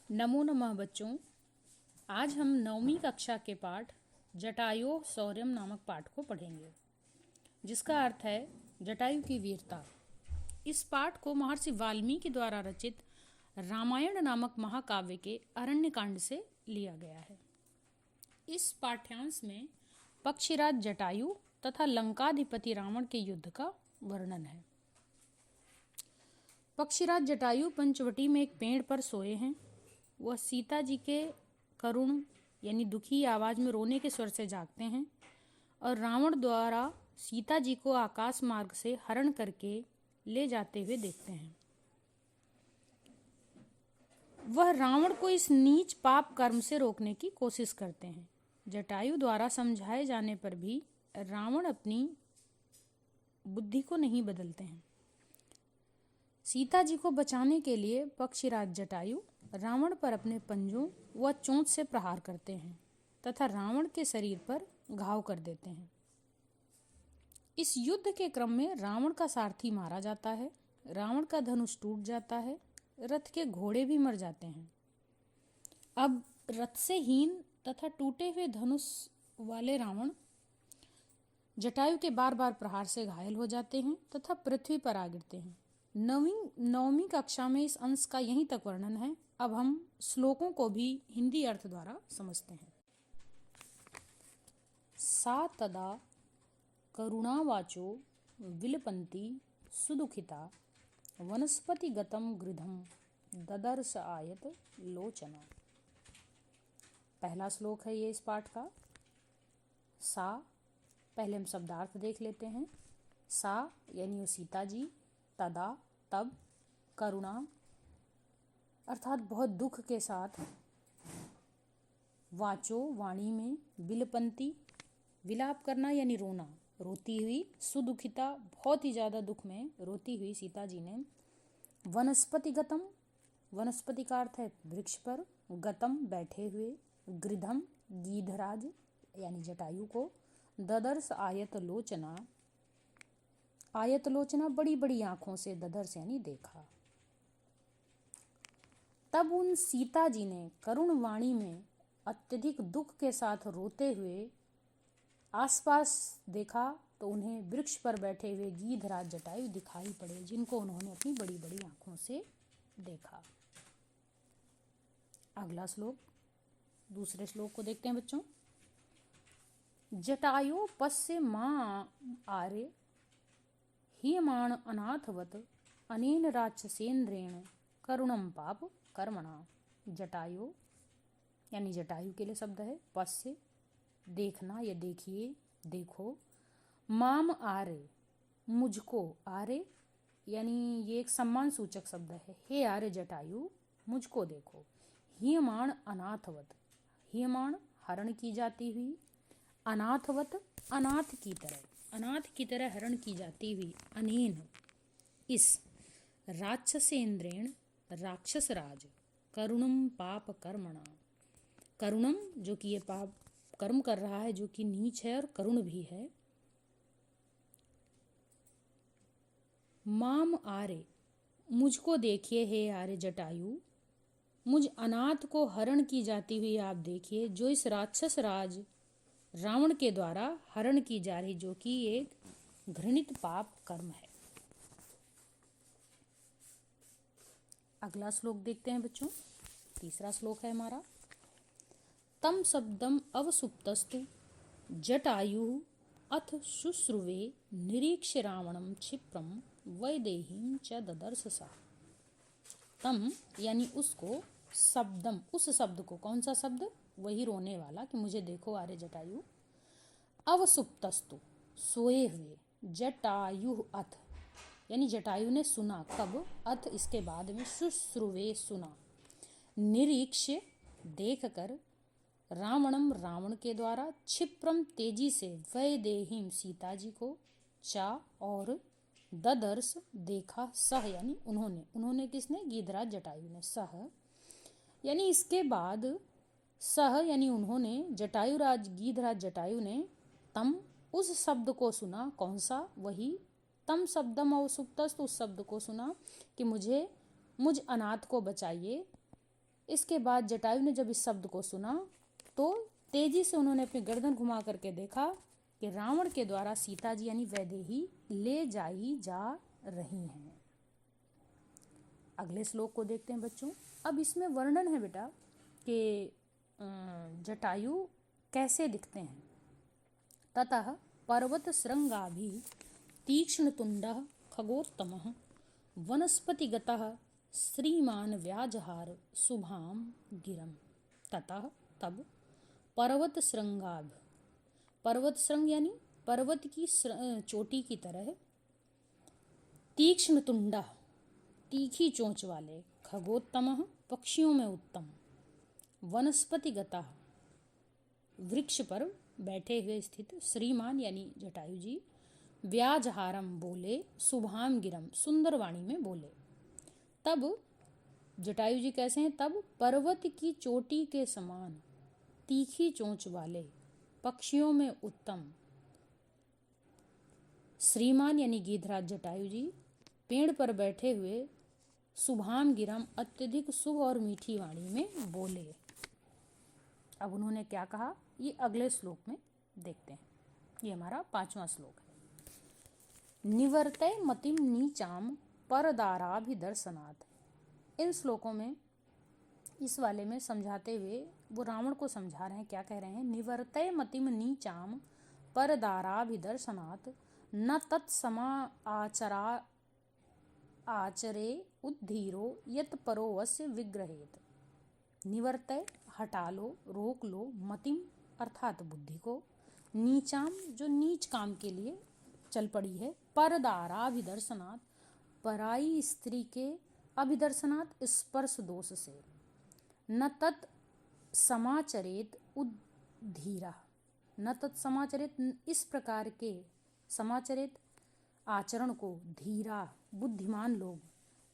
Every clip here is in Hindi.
नमो नमः बच्चों। आज हम 9वीं कक्षा के पाठ जटायु शौर्यम नामक पाठ को पढ़ेंगे, जिसका अर्थ है जटायु की वीरता। इस पाठ को महर्षि वाल्मीकि द्वारा रचित रामायण नामक महाकाव्य के अरण्यकांड से लिया गया है। इस पाठ्यांश में पक्षीराज जटायु तथा लंकाधिपति रावण के युद्ध का वर्णन है। पक्षीराज जटायु पंचवटी में एक पेड़ पर सोए हैं। वह सीता जी के करुण यानी दुखी आवाज में रोने के स्वर से जागते हैं और रावण द्वारा सीता जी को आकाश मार्ग से हरण करके ले जाते हुए देखते हैं। वह रावण को इस नीच पाप कर्म से रोकने की कोशिश करते हैं। जटायु द्वारा समझाए जाने पर भी रावण अपनी बुद्धि को नहीं बदलते हैं। सीता जी को बचाने के लिए पक्षीराज जटायु रावण पर अपने पंजों व चोंच से प्रहार करते हैं तथा रावण के शरीर पर घाव कर देते हैं। इस युद्ध के क्रम में रावण का सारथी मारा जाता है, रावण का धनुष टूट जाता है, रथ के घोड़े भी मर जाते हैं। अब रथ से हीन तथा टूटे हुए धनुष वाले रावण जटायु के बार बार प्रहार से घायल हो जाते हैं तथा पृथ्वी पर आ गिरते हैं। नौवीं कक्षा में इस अंश का यहीं तक वर्णन है। अब हम श्लोकों को भी हिंदी अर्थ द्वारा समझते हैं। सा तदा करुणावाचो विलपन्ति सुदुखिता वनस्पतिगतं गृधं ददर्श आयत लोचना। पहला श्लोक है ये इस पाठ का। सा, पहले हम शब्दार्थ देख लेते हैं। सा यानी वो सीता जी, तदा तब, करुणा अर्थात बहुत दुख के साथ, वाचो वाणी में, विलपंती विलाप करना यानी रोना, रोती हुई, सुदुखिता बहुत ही ज़्यादा दुख में रोती हुई सीता जी ने, वनस्पतिगतम वनस्पति का अर्थ है वृक्ष पर, गतम बैठे हुए, गृधम गीधराज यानी जटायु को, ददर्श आयत लोचना, आयत लोचना बड़ी बड़ी आंखों से, ददर्श यानी देखा। तब उन सीता जी ने करुण वाणी में अत्यधिक दुख के साथ रोते हुए आसपास देखा तो उन्हें वृक्ष पर बैठे हुए गीधराज जटायु दिखाई पड़े, जिनको उन्होंने अपनी बड़ी बड़ी आंखों से देखा। अगला श्लोक, दूसरे श्लोक को देखते हैं बच्चों। जटायु पश्य मां आरे हीयमाण अनाथवत अनेन राक्षसेन्द्रेण करुणम पाप कर्मणा। जटायु यानी जटायु के लिए शब्द है पश्य देखना या देखिए, देखो, माम आरे मुझको, आरे यानी ये एक सम्मान सूचक शब्द है। हे आर्य जटायु मुझको देखो। हीयमाण अनाथवत, हीयमाण हरण की जाती हुई, अनाथवत अनाथ की तरह, अनाथ की तरह हरण की जाती हुई, अनेन इस, राक्षसेन्द्रेण राक्षस राज, करुणम पाप कर्मणा, करुणम जो कि ये पाप कर्म कर रहा है, जो कि नीच है और करुण भी है। माम आरे मुझको देखिए, हे आर्य जटायु, मुझ अनाथ को हरण की जाती हुई आप देखिए, जो इस राक्षस राज रावण के द्वारा हरण की जा रही, जो कि एक घृणित पाप कर्म है। अगला श्लोक देखते हैं बच्चों। तीसरा श्लोक है हमारा। तम शब्दम अवसुप्तस्तु जटायु अथ शुश्रुवे निरीक्ष्य रावणम क्षिप्रम वैदेहीं च ददर्श सा। तम यानी उसको, शब्दम उस शब्द को, कौन सा शब्द, वही रोने वाला कि मुझे देखो आर्य जटायु, अवसुप्तस्तु सोए हुए, जटायु अथ यानी जटायु ने सुना, कब, अथ इसके बाद में, शुश्रुवे सुना, निरीक्ष्य देख कर, रावणम रावण के द्वारा, क्षिप्रम तेजी से, वैदेहीम सीता जी को, चा और, ददर्श देखा, सह यानी उन्होंने, उन्होंने किसने, गीधराज जटायु ने, सह यानी इसके बाद, सह यानी उन्होंने, जटायुराज गीधराज जटायु ने, तम उस शब्द को सुना, कौन सा, वही तम शब्दम अवसुप्तस्त, उस शब्द को सुना कि मुझ अनाथ को बचाइए, इसके बाद जटायु ने जब इस शब्द को सुना तो तेजी से उन्होंने अपनी गर्दन घुमा करके देखा कि रावण के द्वारा सीता जी यानी वैदेही ले जाई जा रही हैं। अगले श्लोक को देखते हैं बच्चों। अब इसमें वर्णन है बेटा कि जटायु कैसे दिखते हैं। ततः पर्वत श्रृंगाभि तीक्ष्णतुंडः खगोत्तमः वनस्पतिगतः श्रीमान व्याजहार शुभाम गिरम। ततः तब पर्वत श्रृंगाभ, पर्वत श्रृंग यानी पर्वत की चोटी की तरह, तीक्ष्ण तुंडा तीखी चोंच वाले, खगोत्तम पक्षियों में उत्तम, वनस्पतिगता वृक्ष पर बैठे हुए स्थित, श्रीमान यानी जटायु जी, व्याजहारम बोले, शुभाम गिरम सुंदर वाणी में बोले। तब जटायु जी कैसे हैं? तब पर्वत की चोटी के समान तीखी चोंच वाले, पक्षियों में उत्तम, श्रीमान यानी गिद्धराज जटायु जी पेड़ पर बैठे हुए शुभाम गिरम अत्यधिक शुभ और मीठी वाणी में बोले। अब उन्होंने क्या कहा ये अगले श्लोक में देखते हैं। ये हमारा 5वां श्लोक है। निवर्तय मतिम नीचाम परदाराभिदर्शनात्। इन श्लोकों में इस वाले में समझाते हुए वो रावण को समझा रहे हैं। क्या कह रहे हैं? निवर्तय मतिम नीचाम परदाराभिदर्शनात् न तत्समा आचरे उद्धीरो यत परोवस्य विग्रहेत। निवर्तय हटा लो, रोक लो, मतिम अर्थात बुद्धि को, नीचाम जो नीच काम के लिए चल पड़ी है, परदाराभिदर्शनात् पराई स्त्री के अभिदर्शनात् स्पर्श दोष से, न तत् समाचरेत उद्धीरा, न तत् समाचरेत इस प्रकार के समाचरेत आचरण को धीरा बुद्धिमान लोग,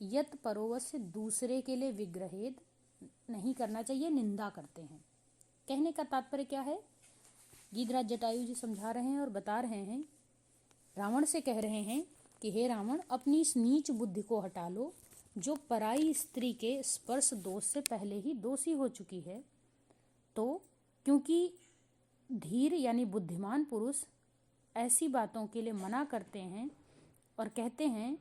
यत परोवस्य दूसरे के लिए विग्रहेत नहीं करना चाहिए, निंदा करते हैं। कहने का तात्पर्य क्या है? गिद्धराज जटायु जी समझा रहे हैं और बता रहे हैं, रावण से कह रहे हैं कि हे रावण, अपनी इस नीच बुद्धि को हटा लो जो पराई स्त्री के स्पर्श दोष से पहले ही दोषी हो चुकी है। तो क्योंकि धीर यानी बुद्धिमान पुरुष ऐसी बातों के लिए मना करते हैं और कहते हैं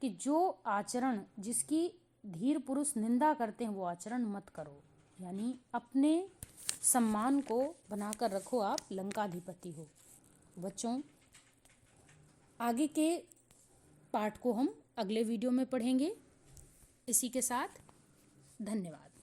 कि जो आचरण जिसकी धीर पुरुष निंदा करते हैं वो आचरण मत करो, यानी अपने सम्मान को बनाकर रखो, आप लंकाधिपति हो। बच्चों, आगे के पाठ को हम अगले वीडियो में पढ़ेंगे। इसी के साथ धन्यवाद।